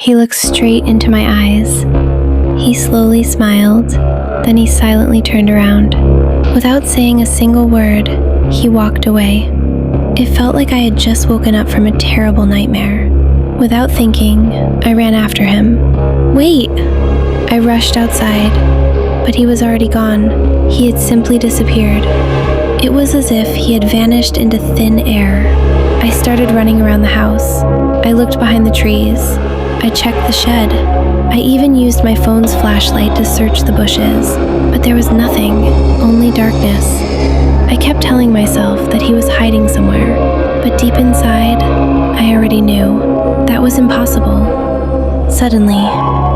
He looked straight into my eyes. He slowly smiled, then he silently turned around. Without saying a single word, he walked away. It felt like I had just woken up from a terrible nightmare. Without thinking, I ran after him. "Wait!" I rushed outside, but he was already gone. He had simply disappeared. It was as if he had vanished into thin air. I started running around the house. I looked behind the trees. I checked the shed. I even used my phone's flashlight to search the bushes, but there was nothing, only darkness. I kept telling myself that he was hiding somewhere, but deep inside, I already knew that was impossible. Suddenly,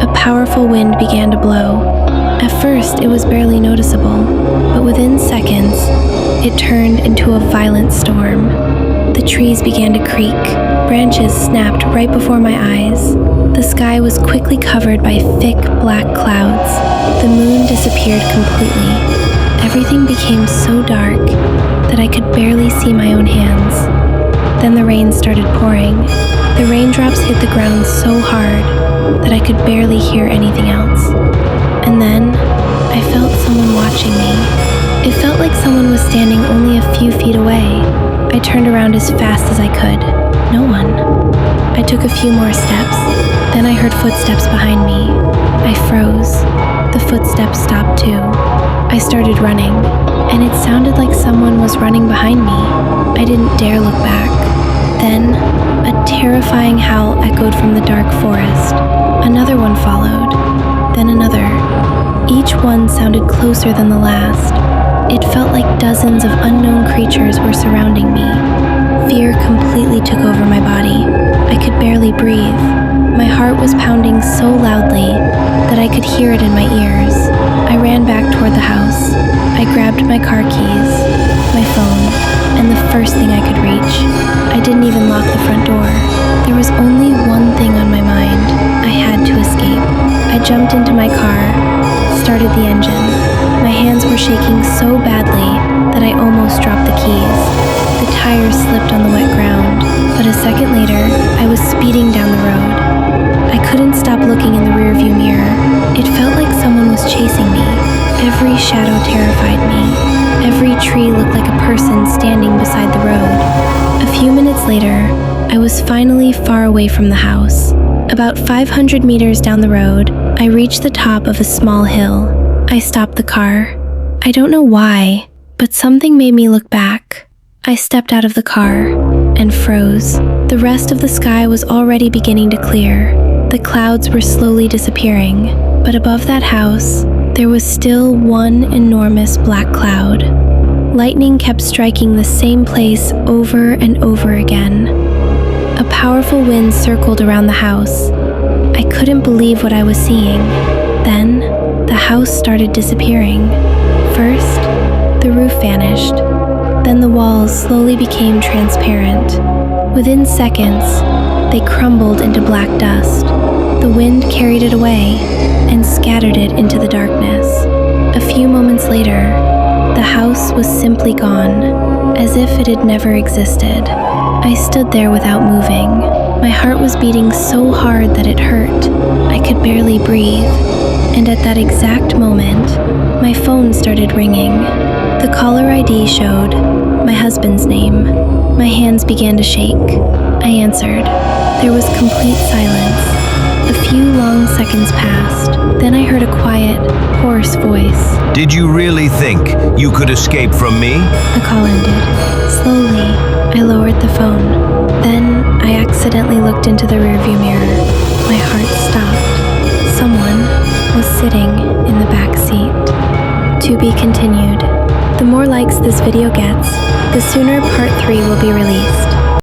a powerful wind began to blow. At first, it was barely noticeable, but within seconds, it turned into a violent storm. The trees began to creak. Branches snapped right before my eyes. The sky was quickly covered by thick black clouds. The moon disappeared completely. Everything became so dark that I could barely see my own hands. Then the rain started pouring. The raindrops hit the ground so hard that I could barely hear anything else. And then I felt someone watching me. It felt like someone was standing only a few feet away. I turned around as fast as I could. No one. I took a few more steps. Then I heard footsteps behind me. I froze. The footsteps stopped too. I started running, and it sounded like someone was running behind me. I didn't dare look back. Then, a terrifying howl echoed from the dark forest. Another one followed, then another. Each one sounded closer than the last. It felt like dozens of unknown creatures were surrounding me. Fear completely took over my body. I could barely breathe. My heart was pounding so loudly that I could hear it in my ears. I ran back toward the house. I grabbed my car keys, my phone, and the first thing I could reach. I didn't even lock the front door. There was only one thing on my mind. I had to escape. I jumped into my car, started the engine. My hands were shaking so badly that I almost dropped the keys. The tires slipped on the wet ground, but a second later, I was speeding down the road. I couldn't stop looking in the rearview mirror. It felt like someone was chasing me. Every shadow terrified me. Every tree looked like a person standing beside the road. A few minutes later, I was finally far away from the house. About 500 meters down the road, I reached the top of a small hill. I stopped the car. I don't know why, but something made me look back. I stepped out of the car and froze. The rest of the sky was already beginning to clear. The clouds were slowly disappearing, but above that house, there was still one enormous black cloud. Lightning kept striking the same place over and over again. A powerful wind circled around the house. I couldn't believe what I was seeing. Then, the house started disappearing. First, the roof vanished. Then the walls slowly became transparent. Within seconds, they crumbled into black dust. The wind carried it away and scattered it into the darkness. A few moments later, the house was simply gone, as if it had never existed. I stood there without moving. My heart was beating so hard that it hurt. I could barely breathe. And at that exact moment, my phone started ringing. The caller ID showed my husband's name. My hands began to shake. I answered. There was complete silence. A few long seconds passed. Then I heard a quiet, hoarse voice. "Did you really think you could escape from me?" The call ended. Slowly, I lowered the phone. Then I accidentally looked into the rearview mirror. My heart stopped. Someone was sitting in the back seat. To be continued. The more likes this video gets, the sooner part 3 will be released.